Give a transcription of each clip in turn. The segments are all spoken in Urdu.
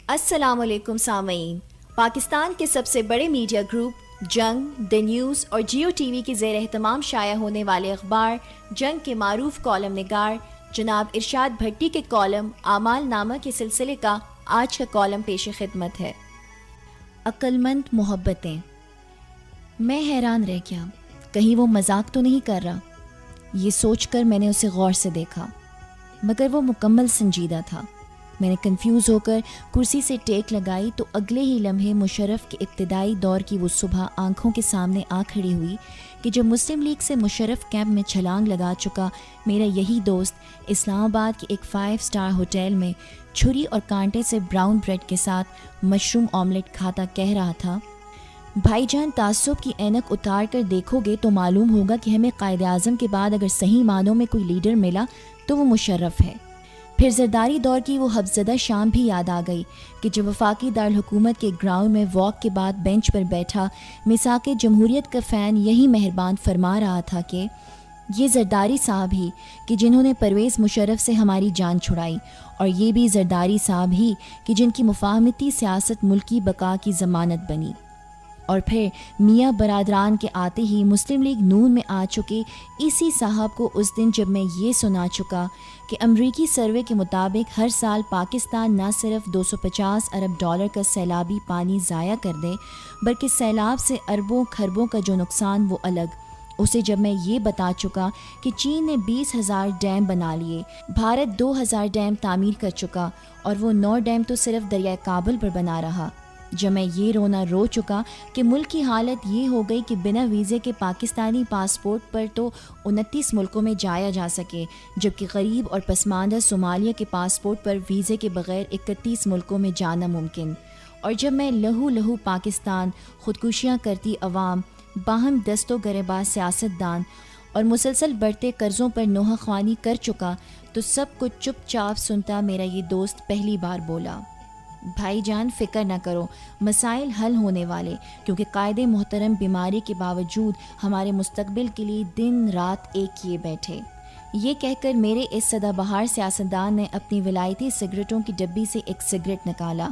السلام علیکم سامعین. پاکستان کے سب سے بڑے میڈیا گروپ جنگ، دی نیوز اور جیو ٹی وی کے زیر اہتمام شائع ہونے والے اخبار جنگ کے معروف کالم نگار جناب ارشاد بھٹی کے کالم اعمال نامہ کے سلسلے کا آج کا کالم پیش خدمت ہے. عقلمند محبتیں. میں حیران رہ گیا، کہیں وہ مذاق تو نہیں کر رہا. یہ سوچ کر میں نے اسے غور سے دیکھا، مگر وہ مکمل سنجیدہ تھا. میں نے کنفیوز ہو کر کرسی سے ٹیک لگائی تو اگلے ہی لمحے مشرف کے ابتدائی دور کی وہ صبح آنکھوں کے سامنے آ کھڑی ہوئی کہ جب مسلم لیگ سے مشرف کیمپ میں چھلانگ لگا چکا میرا یہی دوست اسلام آباد کے ایک 5 اسٹار ہوٹل میں چھری اور کانٹے سے براؤن بریڈ کے ساتھ مشروم آملیٹ کھاتا کہہ رہا تھا، بھائی جان تعصب کی اینک اتار کر دیکھو گے تو معلوم ہوگا کہ ہمیں قائد اعظم کے بعد اگر صحیح معنوں میں کوئی لیڈر ملا تو وہ مشرف ہے. پھر زرداری دور کی وہ حفظدہ شام بھی یاد آ گئی کہ جب وفاقی دارالحکومت کے گراؤنڈ میں واک کے بعد بینچ پر بیٹھا میثاق جمہوریت کا فین یہی مہربان فرما رہا تھا کہ یہ زرداری صاحب ہی کہ جنہوں نے پرویز مشرف سے ہماری جان چھڑائی، اور یہ بھی زرداری صاحب ہی کہ جن کی مفاہمتی سیاست ملکی بقا کی ضمانت بنی. اور پھر میاں برادران کے آتے ہی مسلم لیگ نون میں آ چکے اسی صاحب کو اس دن جب میں یہ سنا چکا کہ امریکی سروے کے مطابق ہر سال پاکستان نہ صرف 250 ارب ڈالر کا سیلابی پانی ضائع کر دے بلکہ سیلاب سے اربوں خربوں کا جو نقصان وہ الگ، اسے جب میں یہ بتا چکا کہ چین نے 20,000 ڈیم بنا لیے، بھارت 2,000 ڈیم تعمیر کر چکا اور وہ 9 ڈیم تو صرف دریائے کابل پر بنا رہا، جب میں یہ رونا رو چکا کہ ملک کی حالت یہ ہو گئی کہ بنا ویزے کے پاکستانی پاسپورٹ پر تو 29 ملکوں میں جایا جا سکے، جبکہ غریب اور پسماندہ صومالیہ کے پاسپورٹ پر ویزے کے بغیر 31 ملکوں میں جانا ممکن، اور جب میں لہو لہو پاکستان، خودکشیاں کرتی عوام، باہم دست و گریباں سیاستدان اور مسلسل بڑھتے قرضوں پر نوحہ خوانی کر چکا تو سب کچھ چپ چاپ سنتا میرا یہ دوست پہلی بار بولا، بھائی جان فکر نہ کرو، مسائل حل ہونے والے، کیونکہ قائد محترم بیماری کے باوجود ہمارے مستقبل کے لیے دن رات ایک کیے بیٹھے. یہ کہہ کر میرے اس سدا بہار سیاستدان نے اپنی ولایتی سگریٹوں کی ڈبی سے ایک سگریٹ نکالا،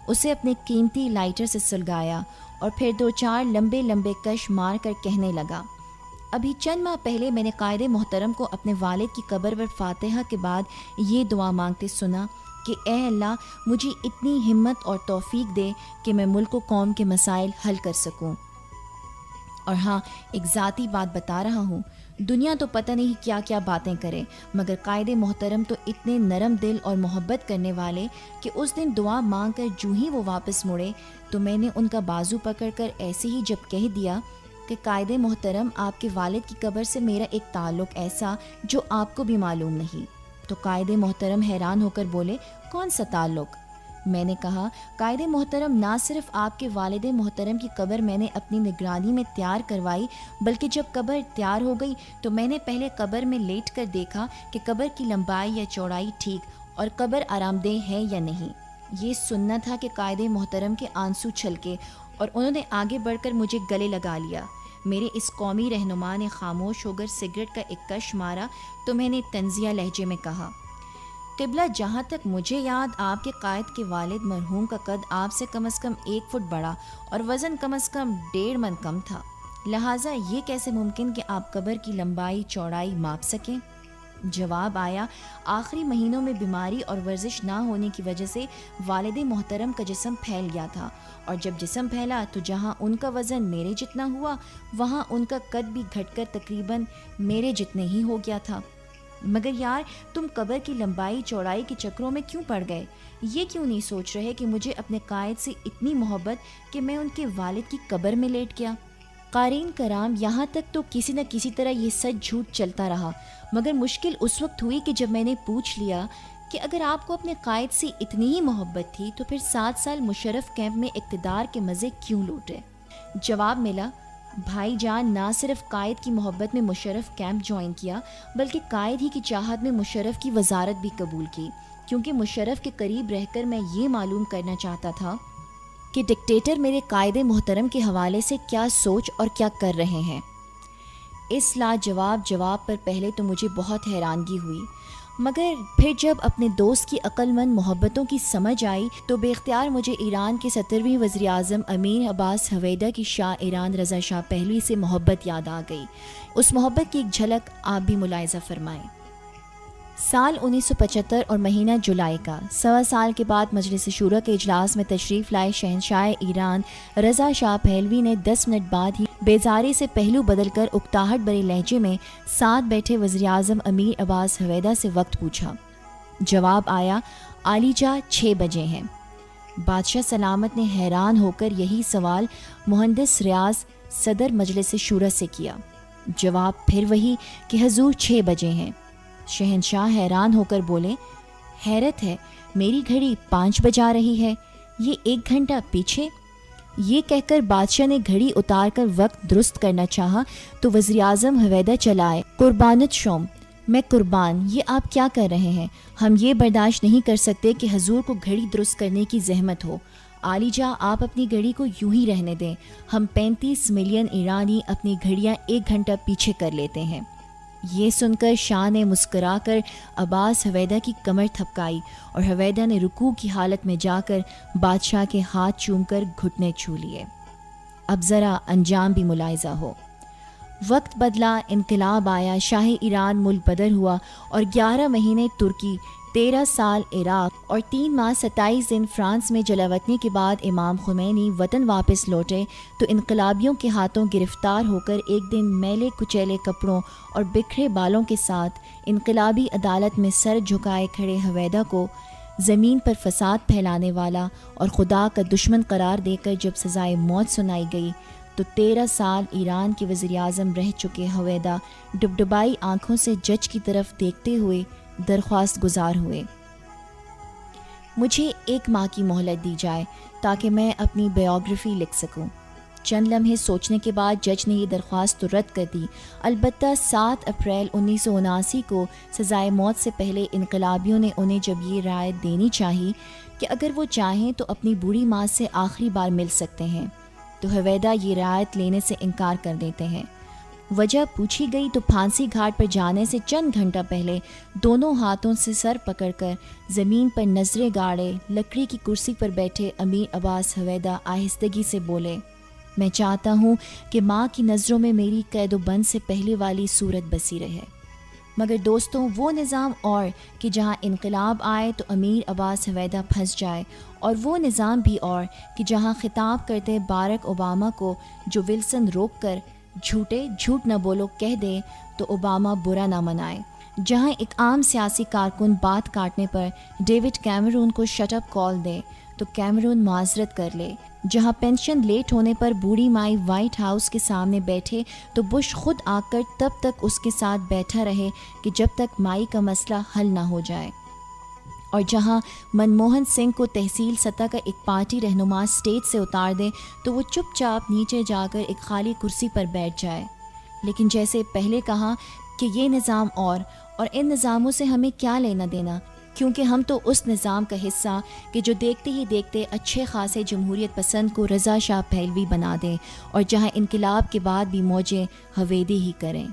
اسے اپنے قیمتی لائٹر سے سلگایا اور پھر 2-4 لمبے لمبے کش مار کر کہنے لگا، ابھی چند ماہ پہلے میں نے قائد محترم کو اپنے والد کی قبر پر فاتحہ کے بعد یہ دعا مانگتے سنا کہ اے اللہ مجھے اتنی ہمت اور توفیق دے کہ میں ملک و قوم کے مسائل حل کر سکوں. اور ہاں، ایک ذاتی بات بتا رہا ہوں، دنیا تو پتہ نہیں کیا کیا باتیں کرے، مگر قائد محترم تو اتنے نرم دل اور محبت کرنے والے کہ اس دن دعا مانگ کر جو ہی وہ واپس مڑے تو میں نے ان کا بازو پکڑ کر ایسے ہی جب کہہ دیا کہ قائد محترم آپ کے والد کی قبر سے میرا ایک تعلق ایسا جو آپ کو بھی معلوم نہیں، تو قائد محترم حیران ہو کر بولے، کون سا تعلق؟ میں نے کہا، قائد محترم نہ صرف آپ کے والد محترم کی قبر میں نے اپنی نگرانی میں تیار کروائی، بلکہ جب قبر تیار ہو گئی تو میں نے پہلے قبر میں لیٹ کر دیکھا کہ قبر کی لمبائی یا چوڑائی ٹھیک اور قبر آرام دہ ہے یا نہیں. یہ سننا تھا کہ قائد محترم کے آنسو چھلکے اور انہوں نے آگے بڑھ کر مجھے گلے لگا لیا. میرے اس قومی رہنما نے خاموش ہو کر سگریٹ کا ایک کش مارا تو میں نے طنزیہ لہجے میں کہا، قبلہ جہاں تک مجھے یاد آپ کے قائد کے والد مرحوم کا قد آپ سے کم از کم 1 فٹ بڑا اور وزن کم از کم 1.5 من کم تھا، لہٰذا یہ کیسے ممکن کہ آپ قبر کی لمبائی چوڑائی ماپ سکیں؟ جواب آیا، آخری مہینوں میں بیماری اور ورزش نہ ہونے کی وجہ سے والد محترم کا جسم پھیل گیا تھا، اور جب جسم پھیلا تو جہاں ان کا وزن میرے جتنا ہوا وہاں ان کا قد بھی گھٹ کر تقریباً میرے جتنے ہی ہو گیا تھا. مگر یار تم قبر کی لمبائی چوڑائی کے چکروں میں کیوں پڑ گئے؟ یہ کیوں نہیں سوچ رہے کہ مجھے اپنے قائد سے اتنی محبت کہ میں ان کے والد کی قبر میں لیٹ گیا؟ قارئین کرام، یہاں تک تو کسی نہ کسی طرح یہ سچ جھوٹ چلتا رہا، مگر مشکل اس وقت ہوئی کہ جب میں نے پوچھ لیا کہ اگر آپ کو اپنے قائد سے اتنی ہی محبت تھی تو پھر 7 سال مشرف کیمپ میں اقتدار کے مزے کیوں لوٹے؟ جواب ملا، بھائی جان نہ صرف قائد کی محبت میں مشرف کیمپ جوائن کیا بلکہ قائد ہی کی چاہت میں مشرف کی وزارت بھی قبول کی، کیونکہ مشرف کے قریب رہ کر میں یہ معلوم کرنا چاہتا تھا کہ ڈکٹیٹر میرے قائد محترم کے حوالے سے کیا سوچ اور کیا کر رہے ہیں. اس لاجواب جواب پر پہلے تو مجھے بہت حیرانگی ہوئی، مگر پھر جب اپنے دوست کی عقل مند محبتوں کی سمجھ آئی تو بے اختیار مجھے ایران کے 17ویں وزیر اعظم امیر عباس ہویدا کی شاہ ایران رضا شاہ پہلوی سے محبت یاد آ گئی۔ اس محبت کی ایک جھلک آپ بھی ملاحظہ فرمائیں۔ سال 1975 اور مہینہ جولائی کا، 1.25 سال کے بعد مجلس شورا کے اجلاس میں تشریف لائے شہنشاہ ایران رضا شاہ پہلوی نے 10 منٹ بعد ہی بیزاری سے پہلو بدل کر اکتاہٹ بھرے لہجے میں ساتھ بیٹھے وزیر اعظم امیر عباس ہویدا سے وقت پوچھا۔ جواب آیا، عالی جا 6 بجے ہیں۔ بادشاہ سلامت نے حیران ہو کر یہی سوال مہندس ریاض صدر مجلس شورا سے کیا۔ جواب پھر وہی کہ حضور 6 بجے ہیں۔ شہنشاہ حیران ہو کر بولے، حیرت ہے، میری گھڑی 5 بجا رہی ہے، یہ 1 گھنٹہ پیچھے۔ یہ کہہ کر بادشاہ نے گھڑی اتار کر وقت درست کرنا چاہا تو وزیر اعظم ہویدا چلائے، قربانت شوم، میں قربان، یہ آپ کیا کر رہے ہیں؟ ہم یہ برداشت نہیں کر سکتے کہ حضور کو گھڑی درست کرنے کی زحمت ہو۔ عالی جا آپ اپنی گھڑی کو یوں ہی رہنے دیں، ہم 35 ملین ایرانی اپنی گھڑیاں 1 گھنٹہ پیچھے کر لیتے ہیں۔ یہ سن کر شاہ نے مسکرا کر عباس ہویدا کی کمر تھپکائی اور ہویدا نے رکوع کی حالت میں جا کر بادشاہ کے ہاتھ چوم کر گھٹنے چھو لیے۔ اب ذرا انجام بھی ملاحظہ ہو۔ وقت بدلا، انقلاب آیا، شاہ ایران ملک بدر ہوا اور 11 مہینے ترکی، 13 سال عراق اور 3 ماہ 27 دن فرانس میں جلاوطنی کے بعد امام خمینی وطن واپس لوٹے تو انقلابیوں کے ہاتھوں گرفتار ہو کر ایک دن میلے کچیلے کپڑوں اور بکھرے بالوں کے ساتھ انقلابی عدالت میں سر جھکائے کھڑے ہویدا کو زمین پر فساد پھیلانے والا اور خدا کا دشمن قرار دے کر جب سزائے موت سنائی گئی تو 13 سال ایران کے وزیر اعظم رہ چکے ہویدا ڈبڈبائی آنکھوں سے جج کی طرف دیکھتے ہوئے درخواست گزار ہوئے، مجھے 1 ماہ کی مہلت دی جائے تاکہ میں اپنی بایوگرافی لکھ سکوں۔ چند لمحے سوچنے کے بعد جج نے یہ درخواست تو رد کر دی، البتہ 7 اپریل 1979 کو سزائے موت سے پہلے انقلابیوں نے انہیں جب یہ رعایت دینی چاہی کہ اگر وہ چاہیں تو اپنی بوڑھی ماں سے آخری بار مل سکتے ہیں تو ہویدا یہ رعایت لینے سے انکار کر دیتے ہیں۔ وجہ پوچھی گئی تو پھانسی گھاٹ پر جانے سے چند گھنٹہ پہلے دونوں ہاتھوں سے سر پکڑ کر زمین پر نظریں گاڑے لکڑی کی کرسی پر بیٹھے امیر عباس ہویدا آہستگی سے بولے، میں چاہتا ہوں کہ ماں کی نظروں میں میری قید و بند سے پہلے والی صورت بسی رہے۔ مگر دوستوں، وہ نظام اور کہ جہاں انقلاب آئے تو امیر عباس ہویدا پھنس جائے، اور وہ نظام بھی اور کہ جہاں خطاب کرتے باراک اوباما کو جو ولسن روک کر جھوٹ نہ بولو کہہ دے تو اوباما برا نہ منائے، جہاں ایک عام سیاسی کارکن بات کاٹنے پر ڈیوڈ کیمرون کو شٹ اپ کال دے تو کیمرون معذرت کر لے، جہاں پینشن لیٹ ہونے پر بوڑھی مائی وائٹ ہاؤس کے سامنے بیٹھے تو بش خود آ کر تب تک اس کے ساتھ بیٹھا رہے کہ جب تک مائی کا مسئلہ حل نہ ہو جائے، اور جہاں منموہن سنگھ کو تحصیل سطح کا ایک پارٹی رہنما اسٹیج سے اتار دے تو وہ چپ چاپ نیچے جا کر ایک خالی کرسی پر بیٹھ جائے۔ لیکن جیسے پہلے کہا کہ یہ نظام اور ان نظاموں سے ہمیں کیا لینا دینا، کیونکہ ہم تو اس نظام کا حصہ کہ جو دیکھتے ہی دیکھتے اچھے خاصے جمہوریت پسند کو رضا شاہ پہلوی بنا دیں اور جہاں انقلاب کے بعد بھی موجیں ہویدی ہی کریں۔